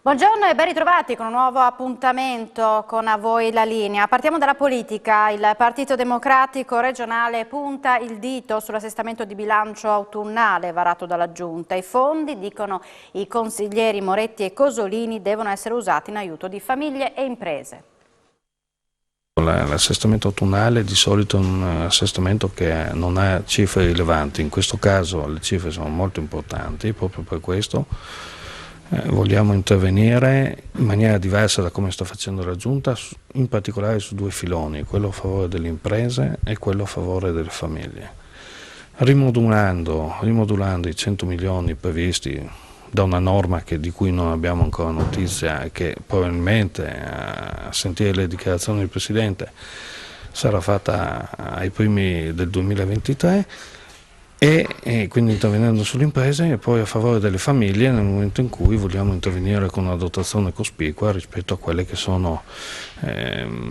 Buongiorno e ben ritrovati con un nuovo appuntamento con A Voi la Linea. Partiamo dalla politica. Il Partito Democratico regionale punta il dito sull'assestamento di bilancio autunnale varato dalla Giunta. I fondi, dicono i consiglieri Moretti e Cosolini, devono essere usati in aiuto di famiglie e imprese. L'assestamento autunnale di solito è un assestamento che non ha cifre rilevanti, in questo caso le cifre sono molto importanti, proprio per questo vogliamo intervenire in maniera diversa da come sta facendo la Giunta, in particolare su due filoni, quello a favore delle imprese e quello a favore delle famiglie. Rimodulando i 100 milioni previsti da una norma di cui non abbiamo ancora notizia e che probabilmente, a sentire le dichiarazioni del Presidente, sarà fatta ai primi del 2023, e quindi intervenendo sulle imprese e poi a favore delle famiglie nel momento in cui vogliamo intervenire con una dotazione cospicua rispetto a quelle che sono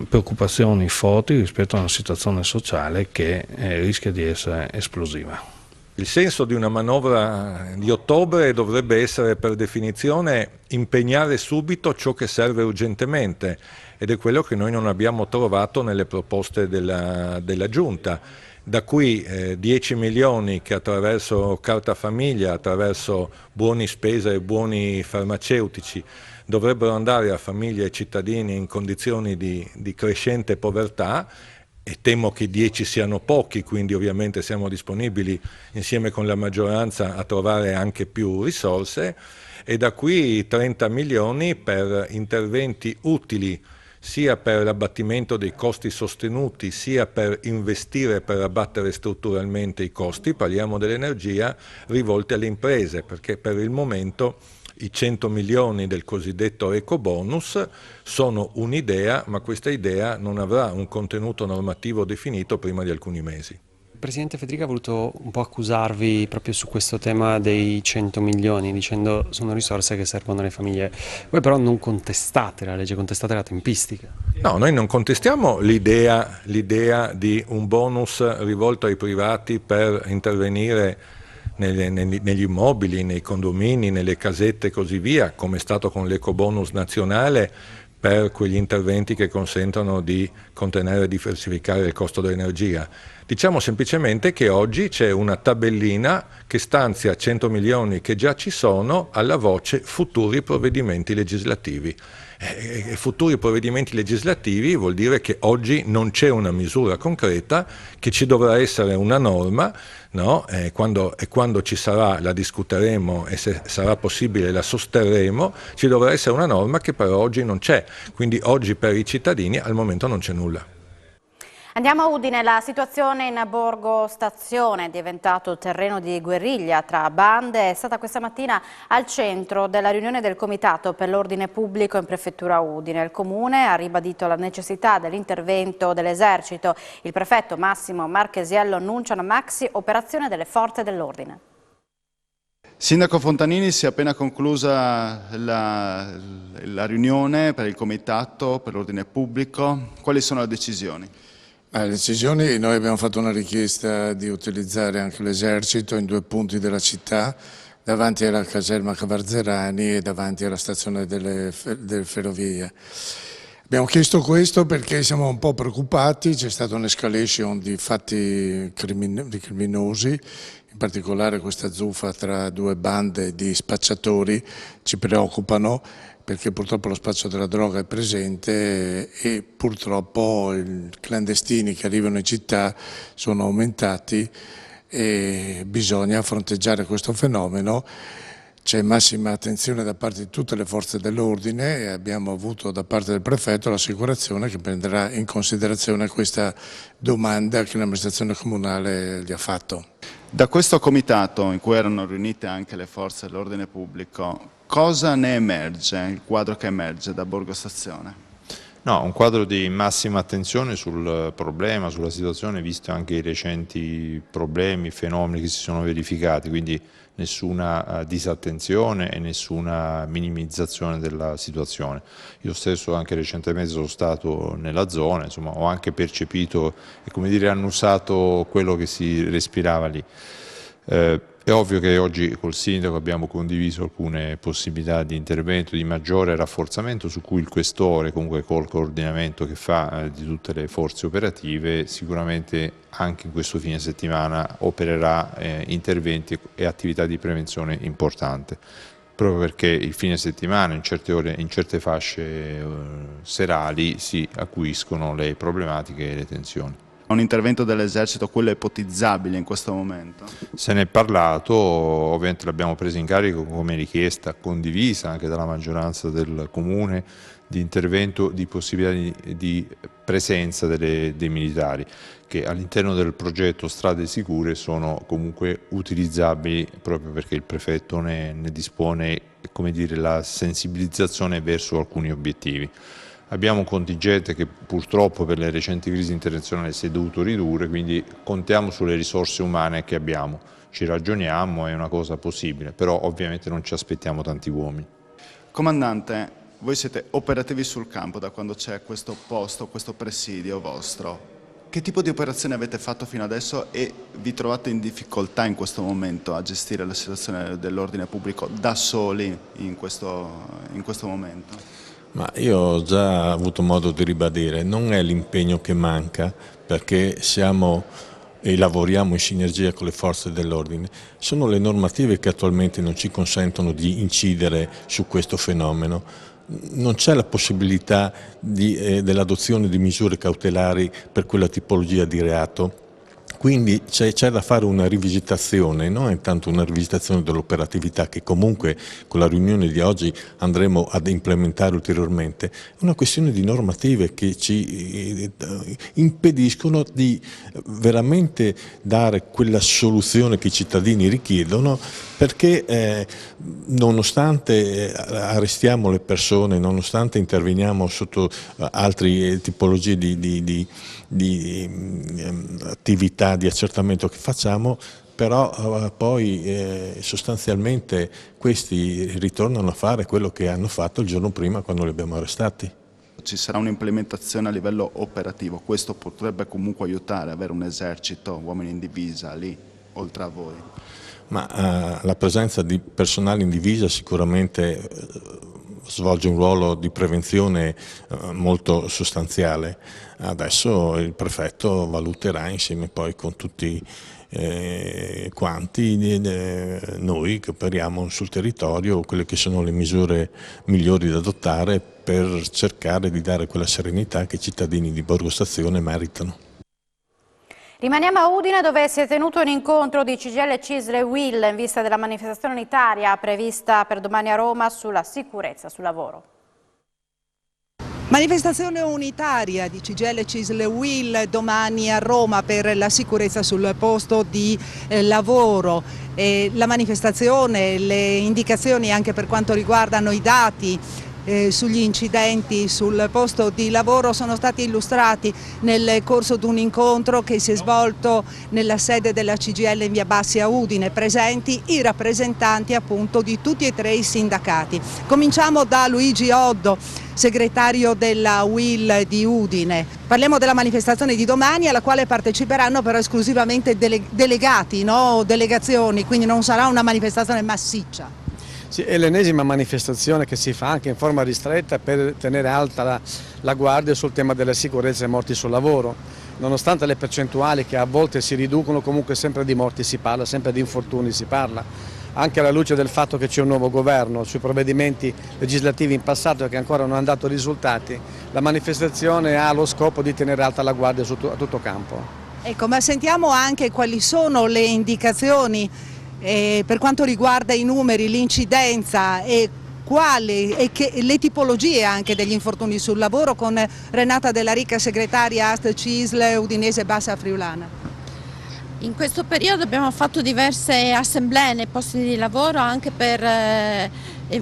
preoccupazioni forti rispetto a una situazione sociale che rischia di essere esplosiva. Il senso di una manovra di ottobre dovrebbe essere per definizione impegnare subito ciò che serve urgentemente, ed è quello che noi non abbiamo trovato nelle proposte della Giunta. Da qui 10 milioni che attraverso carta famiglia, attraverso buoni spesa e buoni farmaceutici dovrebbero andare a famiglie e cittadini in condizioni di crescente povertà, e temo che 10 siano pochi, quindi ovviamente siamo disponibili insieme con la maggioranza a trovare anche più risorse, e da qui 30 milioni per interventi utili sia per l'abbattimento dei costi sostenuti, sia per investire per abbattere strutturalmente i costi, parliamo dell'energia, rivolti alle imprese, perché per il momento i 100 milioni del cosiddetto ecobonus sono un'idea, ma questa idea non avrà un contenuto normativo definito prima di alcuni mesi. Il Presidente Federica ha voluto un po' accusarvi proprio su questo tema dei 100 milioni, dicendo sono risorse che servono alle famiglie. Voi però non contestate la legge, contestate la tempistica. No, noi non contestiamo l'idea di un bonus rivolto ai privati per intervenire negli immobili, nei condomini, nelle casette e così via, come è stato con l'ecobonus nazionale, per quegli interventi che consentono di contenere e diversificare il costo dell'energia. Diciamo semplicemente che oggi c'è una tabellina che stanzia 100 milioni che già ci sono alla voce futuri provvedimenti legislativi. Futuri provvedimenti legislativi vuol dire che oggi non c'è una misura concreta, che ci dovrà essere una norma, no? Quando ci sarà la discuteremo, e se sarà possibile la sosterremo. Ci dovrà essere una norma che però oggi non c'è, quindi oggi per i cittadini al momento non c'è nulla. Andiamo a Udine. La situazione in Borgo Stazione è diventato terreno di guerriglia tra bande. È stata questa mattina al centro della riunione del Comitato per l'Ordine Pubblico in Prefettura Udine. Il Comune ha ribadito la necessità dell'intervento dell'Esercito. Il prefetto Massimo Marchesiello annuncia una maxi operazione delle forze dell'ordine. Sindaco Fontanini, si è appena conclusa la riunione per il Comitato per l'Ordine Pubblico. Quali sono le decisioni? Le decisioni, noi abbiamo fatto una richiesta di utilizzare anche l'esercito in 2 punti della città, davanti alla caserma Cavarzerani e davanti alla stazione delle ferrovie. Abbiamo chiesto questo perché siamo un po' preoccupati, c'è stata un'escalation di fatti criminosi, in particolare questa zuffa tra 2 bande di spacciatori ci preoccupano, perché purtroppo lo spaccio della droga è presente e purtroppo i clandestini che arrivano in città sono aumentati e bisogna fronteggiare questo fenomeno. C'è massima attenzione da parte di tutte le forze dell'ordine e abbiamo avuto da parte del prefetto l'assicurazione che prenderà in considerazione questa domanda che l'amministrazione comunale gli ha fatto. Da questo comitato, in cui erano riunite anche le forze dell'ordine pubblico, cosa ne emerge, il quadro che emerge da Borgo Stazione? No, un quadro di massima attenzione sul problema, sulla situazione, visto anche i recenti problemi, fenomeni che si sono verificati, quindi nessuna disattenzione e nessuna minimizzazione della situazione. Io stesso anche recentemente sono stato nella zona, insomma, ho anche percepito e, come dire, annusato quello che si respirava lì. È ovvio che oggi col sindaco abbiamo condiviso alcune possibilità di intervento, di maggiore rafforzamento, su cui il questore, comunque col coordinamento che fa di tutte le forze operative, sicuramente anche in questo fine settimana opererà interventi e attività di prevenzione importante, proprio perché il fine settimana in certe ore, in certe fasce serali si acuiscono le problematiche e le tensioni. Un intervento dell'esercito, quello è ipotizzabile in questo momento? Se ne è parlato, ovviamente l'abbiamo preso in carico come richiesta condivisa anche dalla maggioranza del comune di intervento, di possibilità di presenza dei militari che all'interno del progetto Strade Sicure sono comunque utilizzabili proprio perché il prefetto ne dispone, come dire, la sensibilizzazione verso alcuni obiettivi. Abbiamo un contingente che purtroppo per le recenti crisi internazionali si è dovuto ridurre, quindi contiamo sulle risorse umane che abbiamo, ci ragioniamo, è una cosa possibile, però ovviamente non ci aspettiamo tanti uomini. Comandante, voi siete operativi sul campo da quando c'è questo posto, questo presidio vostro. Che tipo di operazioni avete fatto fino adesso e vi trovate in difficoltà in questo momento a gestire la situazione dell'ordine pubblico da soli in questo momento? Ma io ho già avuto modo di ribadire, non è l'impegno che manca perché siamo e lavoriamo in sinergia con le forze dell'ordine, sono le normative che attualmente non ci consentono di incidere su questo fenomeno. Non c'è la possibilità dell'adozione di misure cautelari per quella tipologia di reato. Quindi c'è da fare una rivisitazione, non è tanto una rivisitazione dell'operatività che comunque con la riunione di oggi andremo ad implementare ulteriormente, è una questione di normative che ci impediscono di veramente dare quella soluzione che i cittadini richiedono, perché nonostante arrestiamo le persone, nonostante interveniamo sotto altre tipologie di attività di accertamento che facciamo, però poi sostanzialmente questi ritornano a fare quello che hanno fatto il giorno prima quando li abbiamo arrestati. Ci sarà un'implementazione a livello operativo, questo potrebbe comunque aiutare, avere un esercito, uomini in divisa lì, oltre a voi? Ma la presenza di personale in divisa sicuramente svolge un ruolo di prevenzione molto sostanziale. Adesso il prefetto valuterà insieme poi con tutti quanti noi che operiamo sul territorio quelle che sono le misure migliori da adottare per cercare di dare quella serenità che i cittadini di Borgo Stazione meritano. Rimaniamo a Udine dove si è tenuto un incontro di CGIL, CISL e UIL in vista della manifestazione unitaria prevista per domani a Roma sulla sicurezza sul lavoro. Manifestazione unitaria di CGIL, CISL e UIL domani a Roma per la sicurezza sul posto di lavoro. La manifestazione, le indicazioni anche per quanto riguardano i dati sugli incidenti sul posto di lavoro sono stati illustrati nel corso di un incontro che si è svolto nella sede della CGIL in via Bassi a Udine, presenti i rappresentanti appunto di tutti e tre i sindacati. Cominciamo da Luigi Oddo, segretario della UIL di Udine. Parliamo della manifestazione di domani alla quale parteciperanno però esclusivamente delegati, no? Delegazioni, quindi non sarà una manifestazione massiccia. Sì, è l'ennesima manifestazione che si fa anche in forma ristretta per tenere alta la guardia sul tema della sicurezza e morti sul lavoro. Nonostante le percentuali che a volte si riducono, comunque sempre di morti si parla, sempre di infortuni si parla. Anche alla luce del fatto che c'è un nuovo governo, sui provvedimenti legislativi in passato che ancora non hanno dato risultati, la manifestazione ha lo scopo di tenere alta la guardia a tutto campo. Ecco, ma sentiamo anche quali sono le indicazioni per quanto riguarda i numeri, l'incidenza e le tipologie anche degli infortuni sul lavoro con Renata Della Ricca, segretaria AST CISL Udinese Bassa Friulana. In questo periodo abbiamo fatto diverse assemblee nei posti di lavoro anche per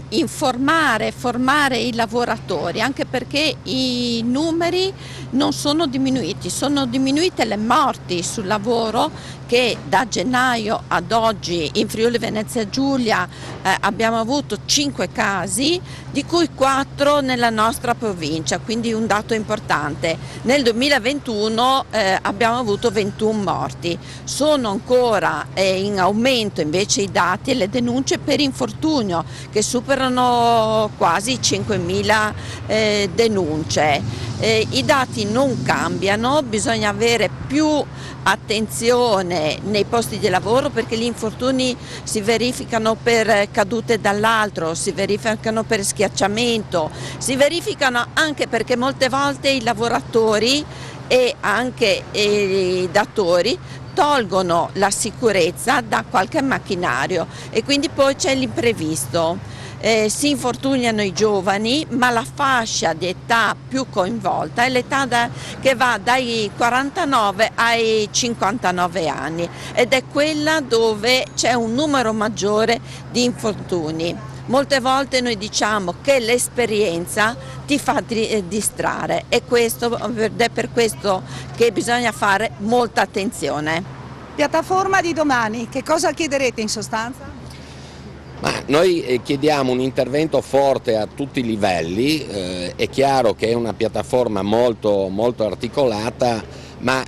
informare, formare i lavoratori, anche perché i numeri non sono diminuiti, sono diminuite le morti sul lavoro che da gennaio ad oggi in Friuli Venezia Giulia abbiamo avuto 5 casi, di cui 4 nella nostra provincia, quindi un dato importante. Nel 2021 abbiamo avuto 21 morti. Sono ancora in aumento invece i dati e le denunce per infortunio, che superano quasi 5.000 denunce. I dati non cambiano, bisogna avere più attenzione nei posti di lavoro, perché gli infortuni si verificano per cadute dall'altro, si verificano per schiacciamento, si verificano anche perché molte volte i lavoratori e anche i datori tolgono la sicurezza da qualche macchinario e quindi poi c'è l'imprevisto. Si infortunano i giovani, ma la fascia di età più coinvolta è l'età che va dai 49 ai 59 anni ed è quella dove c'è un numero maggiore di infortuni. Molte volte noi diciamo che l'esperienza ti fa distrarre ed è per questo che bisogna fare molta attenzione. Piattaforma di domani, che cosa chiederete in sostanza? Ma noi chiediamo un intervento forte a tutti i livelli, è chiaro che è una piattaforma molto articolata, ma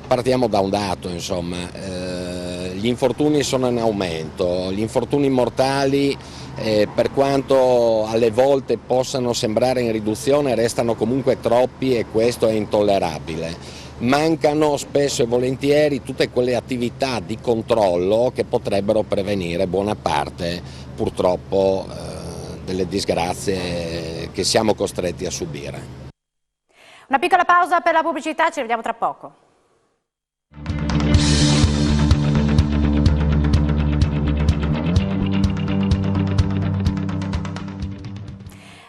partiamo da un dato, insomma, gli infortuni sono in aumento, gli infortuni mortali per quanto alle volte possano sembrare in riduzione restano comunque troppi e questo è intollerabile. Mancano spesso e volentieri tutte quelle attività di controllo che potrebbero prevenire buona parte purtroppo delle disgrazie che siamo costretti a subire. Una piccola pausa per la pubblicità, ci vediamo tra poco.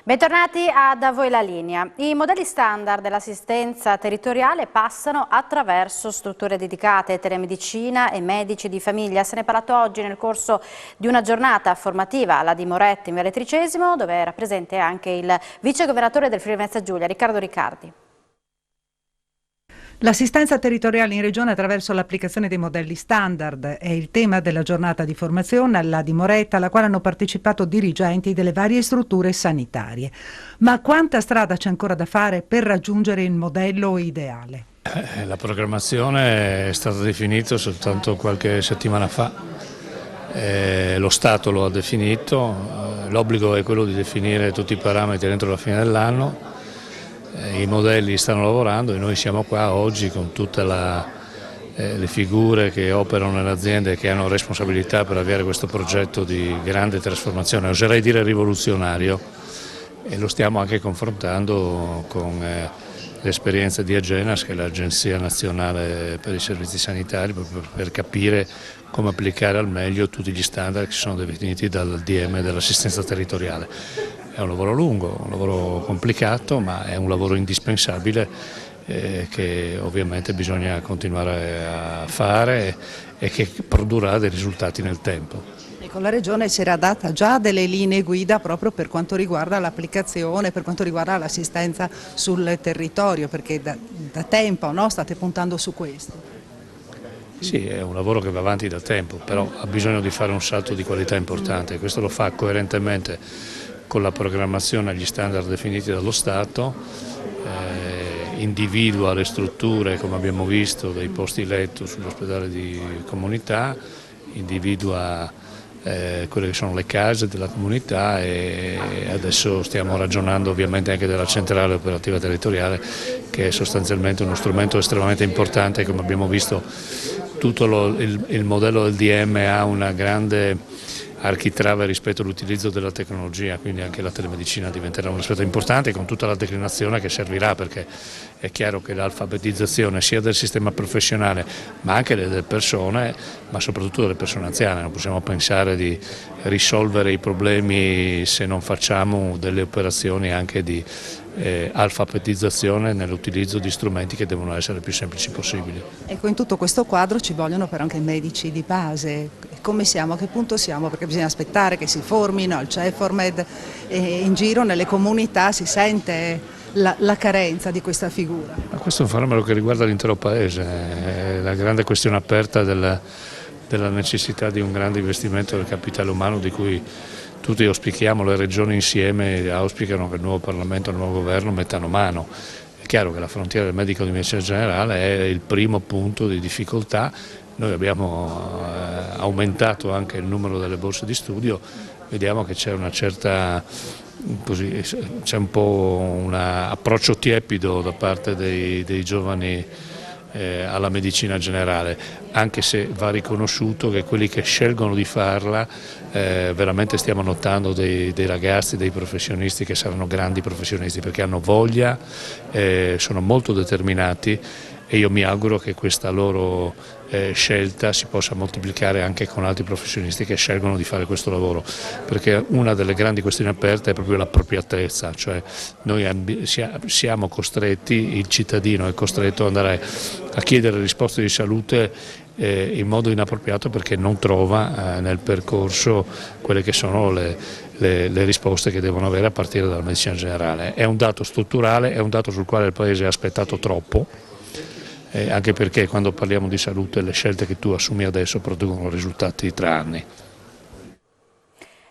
Bentornati a Da Voi la Linea. I modelli standard dell'assistenza territoriale passano attraverso strutture dedicate, telemedicina e medici di famiglia. Se ne è parlato oggi nel corso di una giornata formativa alla di Moretti in Viale Tricesimo, dove era presente anche il vice governatore del Friuli Venezia Giulia, Riccardo Riccardi. L'assistenza territoriale in regione attraverso l'applicazione dei modelli standard è il tema della giornata di formazione alla di Moretta, alla quale hanno partecipato dirigenti delle varie strutture sanitarie. Ma quanta strada c'è ancora da fare per raggiungere il modello ideale? La programmazione è stata definita soltanto qualche settimana fa, lo Stato lo ha definito, l'obbligo è quello di definire tutti i parametri entro la fine dell'anno. I modelli stanno lavorando e noi siamo qua oggi con tutte le figure che operano nelle aziende e che hanno responsabilità per avviare questo progetto di grande trasformazione, oserei dire rivoluzionario, e lo stiamo anche confrontando con l'esperienza di Agenas, che è l'Agenzia Nazionale per i Servizi Sanitari, per capire come applicare al meglio tutti gli standard che sono definiti dal DM dell'assistenza territoriale. È un lavoro lungo, un lavoro complicato, ma è un lavoro indispensabile che ovviamente bisogna continuare a fare e che produrrà dei risultati nel tempo. Ecco, la Regione si era data già delle linee guida proprio per quanto riguarda l'applicazione, per quanto riguarda l'assistenza sul territorio, perché da tempo, no, state puntando su questo. Sì, è un lavoro che va avanti da tempo, però ha bisogno di fare un salto di qualità importante. Questo lo fa coerentemente con la programmazione agli standard definiti dallo Stato, individua le strutture, come abbiamo visto, dei posti letto sull'ospedale di comunità, individua quelle che sono le case della comunità e adesso stiamo ragionando ovviamente anche della centrale operativa territoriale, che è sostanzialmente uno strumento estremamente importante. Come abbiamo visto, tutto il modello del DM ha una grande architrave rispetto all'utilizzo della tecnologia, quindi anche la telemedicina diventerà un aspetto importante con tutta la declinazione che servirà, perché è chiaro che l'alfabetizzazione sia del sistema professionale ma anche delle persone, ma soprattutto delle persone anziane. Non possiamo pensare di risolvere i problemi se non facciamo delle operazioni anche di alfabetizzazione nell'utilizzo di strumenti che devono essere più semplici possibili. Ecco, in tutto questo quadro ci vogliono però anche medici di base. Come siamo? A che punto siamo? Perché bisogna aspettare che si formino al Ceformed e in giro nelle comunità si sente la carenza di questa figura? Ma questo è un fenomeno che riguarda l'intero Paese, è la grande questione aperta della necessità di un grande investimento del capitale umano di cui tutti auspichiamo, le regioni insieme auspicano che il nuovo Parlamento e il nuovo Governo mettano mano. È chiaro che la frontiera del medico di medicina generale è il primo punto di difficoltà. Noi abbiamo aumentato anche il numero delle borse di studio, vediamo che c'è una certa, c'è un po' un approccio tiepido da parte dei giovani alla medicina generale, anche se va riconosciuto che quelli che scelgono di farla, veramente stiamo notando dei ragazzi, dei professionisti che saranno grandi professionisti perché hanno voglia, sono molto determinati e io mi auguro che questa loro scelta si possa moltiplicare anche con altri professionisti che scelgono di fare questo lavoro, perché una delle grandi questioni aperte è proprio l'appropriatezza, cioè noi siamo costretti, il cittadino è costretto ad andare a chiedere risposte di salute in modo inappropriato perché non trova nel percorso quelle che sono le risposte che devono avere a partire dalla medicina generale. È un dato strutturale, è un dato sul quale il Paese ha aspettato troppo. Anche perché quando parliamo di salute le scelte che tu assumi adesso producono risultati tra anni.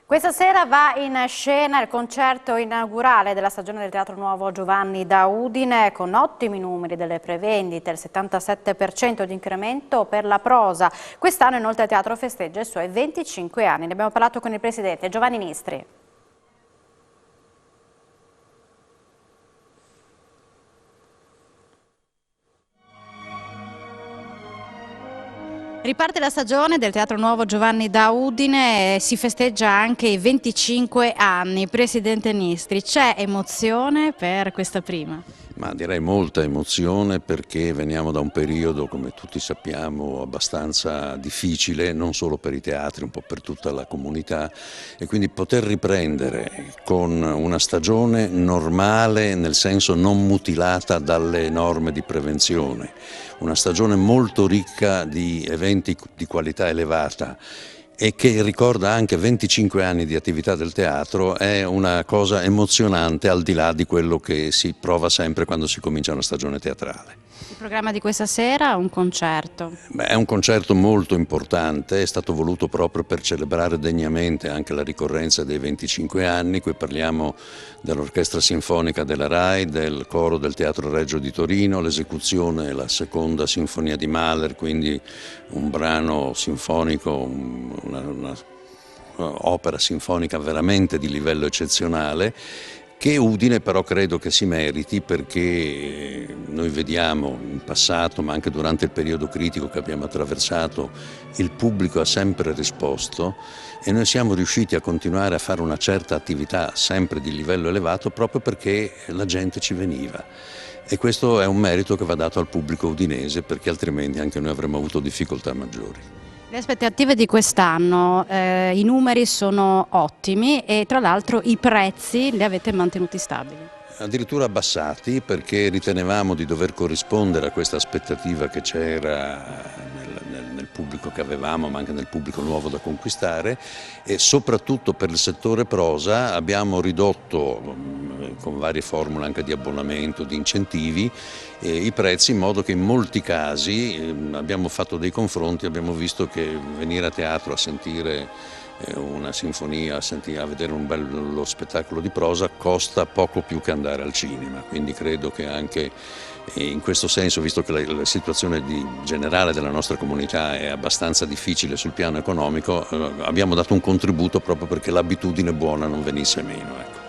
Questa sera va in scena il concerto inaugurale della stagione del Teatro Nuovo Giovanni da Udine con ottimi numeri delle prevendite, il 77% di incremento per la prosa. Quest'anno inoltre il teatro festeggia i suoi 25 anni. Ne abbiamo parlato con il presidente Giovanni Nistri. Riparte la stagione del Teatro Nuovo Giovanni da Udine e si festeggia anche i 25 anni. Presidente Nistri, c'è emozione per questa prima? Ma direi molta emozione perché veniamo da un periodo, come tutti sappiamo, abbastanza difficile, non solo per i teatri, un po' per tutta la comunità, e quindi poter riprendere con una stagione normale, nel senso non mutilata dalle norme di prevenzione, una stagione molto ricca di eventi di qualità elevata e che ricorda anche 25 anni di attività del teatro, è una cosa emozionante al di là di quello che si prova sempre quando si comincia una stagione teatrale. Il programma di questa sera è un concerto. È un concerto molto importante, è stato voluto proprio per celebrare degnamente anche la ricorrenza dei 25 anni. Qui parliamo dell'Orchestra Sinfonica della RAI, del Coro del Teatro Regio di Torino, l'esecuzione è la seconda sinfonia di Mahler, quindi un brano sinfonico, una opera sinfonica veramente di livello eccezionale, che Udine però credo che si meriti perché noi vediamo in passato, ma anche durante il periodo critico che abbiamo attraversato, il pubblico ha sempre risposto e noi siamo riusciti a continuare a fare una certa attività sempre di livello elevato proprio perché la gente ci veniva. E questo è un merito che va dato al pubblico udinese perché altrimenti anche noi avremmo avuto difficoltà maggiori. Le aspettative di quest'anno, i numeri sono ottimi e tra l'altro i prezzi li avete mantenuti stabili. Addirittura abbassati perché ritenevamo di dover corrispondere a questa aspettativa che c'era nel pubblico che avevamo ma anche nel pubblico nuovo da conquistare e soprattutto per il settore prosa abbiamo ridotto con varie formule anche di abbonamento, di incentivi i prezzi in modo che in molti casi abbiamo fatto dei confronti, abbiamo visto che venire a teatro a sentire una sinfonia, a vedere un bello spettacolo di prosa costa poco più che andare al cinema, quindi credo che anche in questo senso, visto che la situazione generale della nostra comunità è abbastanza difficile sul piano economico, abbiamo dato un contributo proprio perché l'abitudine buona non venisse meno. Ecco.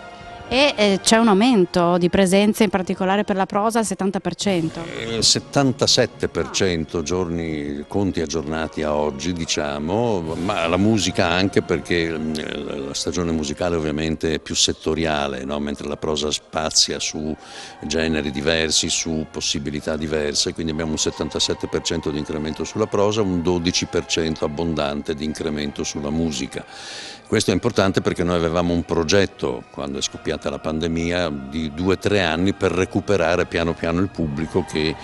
E c'è un aumento di presenze in particolare per la prosa al 70%? 77% giorni conti aggiornati a oggi diciamo, ma la musica anche perché la stagione musicale ovviamente è più settoriale, no? Mentre la prosa spazia su generi diversi, su possibilità diverse, quindi abbiamo un 77% di incremento sulla prosa, un 12% abbondante di incremento sulla musica. Questo è importante perché noi avevamo un progetto quando è scoppiata scoppiata la pandemia, di 2 o 3 anni per recuperare piano piano il pubblico che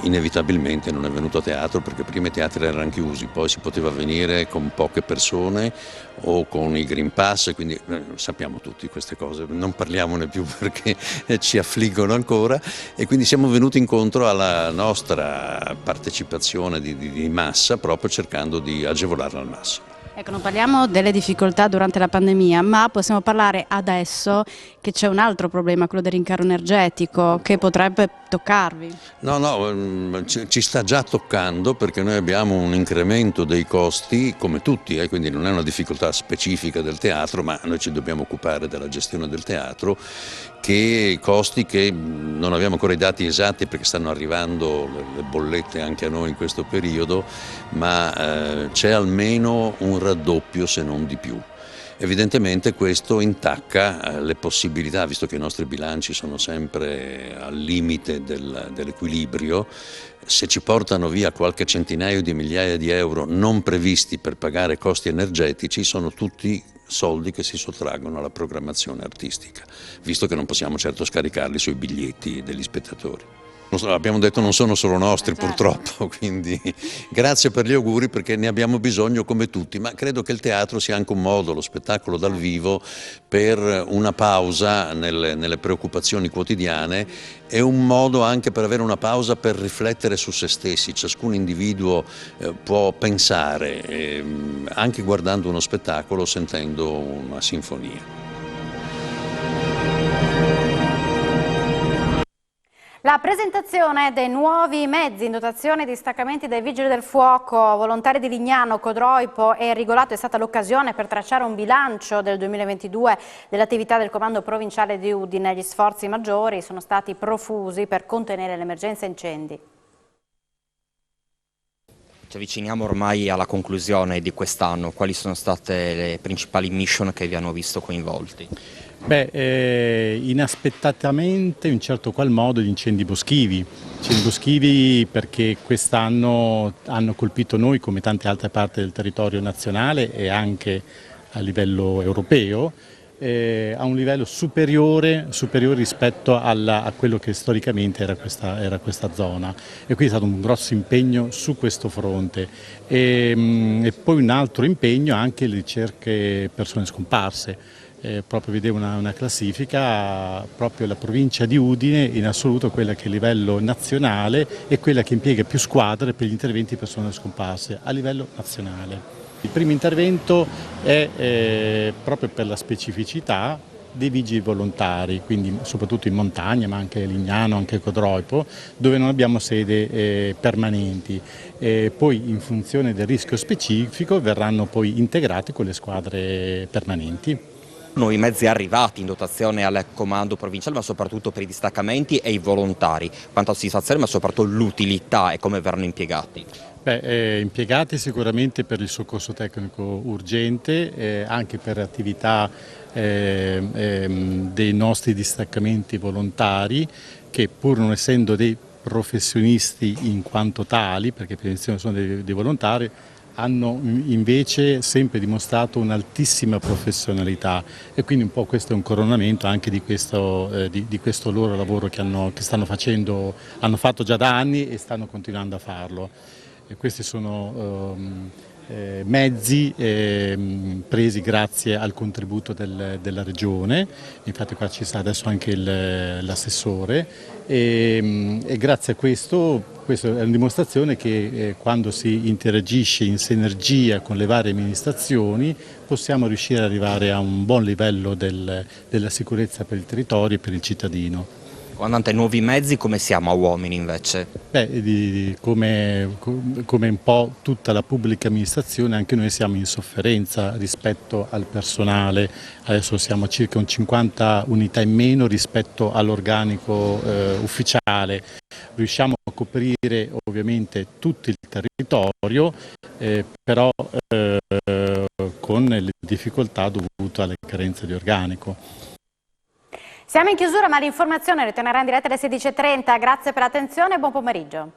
inevitabilmente non è venuto a teatro, perché prima i teatri erano chiusi, poi si poteva venire con poche persone o con il Green Pass, quindi sappiamo tutti queste cose, non parliamone più perché ci affliggono ancora, e quindi siamo venuti incontro alla nostra partecipazione di massa, proprio cercando di agevolarla al massimo. Ecco, non parliamo delle difficoltà durante la pandemia, ma possiamo parlare adesso che c'è un altro problema, quello del rincaro energetico, che potrebbe toccarvi. No, ci sta già toccando, perché noi abbiamo un incremento dei costi, come tutti, quindi non è una difficoltà specifica del teatro, ma noi ci dobbiamo occupare della gestione del teatro, che costi che non abbiamo ancora i dati esatti perché stanno arrivando le bollette anche a noi in questo periodo, ma c'è almeno un raddoppio se non di più. Evidentemente questo intacca le possibilità, visto che i nostri bilanci sono sempre al limite dell'equilibrio. Se ci portano via qualche centinaio di migliaia di euro non previsti per pagare costi energetici, sono tutti soldi che si sottraggono alla programmazione artistica, visto che non possiamo certo scaricarli sui biglietti degli spettatori. Abbiamo detto non sono solo nostri, purtroppo, quindi grazie per gli auguri, perché ne abbiamo bisogno come tutti, ma credo che il teatro sia anche un modo, lo spettacolo dal vivo, per una pausa nelle preoccupazioni quotidiane, e un modo anche per avere una pausa per riflettere su se stessi. Ciascun individuo può pensare, anche guardando uno spettacolo, sentendo una sinfonia. La presentazione dei nuovi mezzi in dotazione di distaccamenti dei Vigili del Fuoco, volontari di Lignano, Codroipo e Rigolato è stata l'occasione per tracciare un bilancio del 2022 dell'attività del Comando Provinciale di Udine. Gli sforzi maggiori sono stati profusi per contenere l'emergenza incendi. Ci avviciniamo ormai alla conclusione di quest'anno. Quali sono state le principali mission che vi hanno visto coinvolti? Inaspettatamente, in un certo qual modo, gli incendi boschivi. Perché quest'anno hanno colpito noi, come tante altre parti del territorio nazionale e anche a livello europeo, a un livello superiore rispetto a quello che storicamente era questa zona, e quindi è stato un grosso impegno su questo fronte, e poi un altro impegno anche le ricerche persone scomparse. Proprio vedevo una classifica, proprio la provincia di Udine in assoluto quella che a livello nazionale è quella che impiega più squadre per gli interventi di persone scomparse a livello nazionale. Il primo intervento è proprio per la specificità dei vigili volontari, quindi soprattutto in montagna, ma anche a Lignano, anche a Codroipo, dove non abbiamo sede permanenti. Poi in funzione del rischio specifico verranno poi integrati con le squadre permanenti. Nuovi mezzi arrivati in dotazione al comando provinciale, ma soprattutto per i distaccamenti e i volontari. Quanto soddisfazione, ma soprattutto l'utilità e come verranno impiegati? Impiegati sicuramente per il soccorso tecnico urgente, anche per attività dei nostri distaccamenti volontari, che pur non essendo dei professionisti in quanto tali, perché per definizione sono dei volontari, hanno invece sempre dimostrato un'altissima professionalità, e quindi un po' questo è un coronamento anche di questo loro lavoro che stanno facendo, hanno fatto già da anni e stanno continuando a farlo. E questi sono mezzi presi grazie al contributo della Regione, infatti qua ci sta adesso anche l'assessore, e grazie a questo è una dimostrazione che quando si interagisce in sinergia con le varie amministrazioni possiamo riuscire ad arrivare a un buon livello della sicurezza per il territorio e per il cittadino. Comandante, nuovi mezzi, come siamo a uomini invece? Come un po' tutta la pubblica amministrazione, anche noi siamo in sofferenza rispetto al personale. Adesso siamo a circa un 50 unità in meno rispetto all'organico ufficiale. Riusciamo a coprire ovviamente tutto il territorio, però con le difficoltà dovute alle carenze di organico. Siamo in chiusura, ma l'informazione ritornerà in diretta alle 16:30. Grazie per l'attenzione e buon pomeriggio.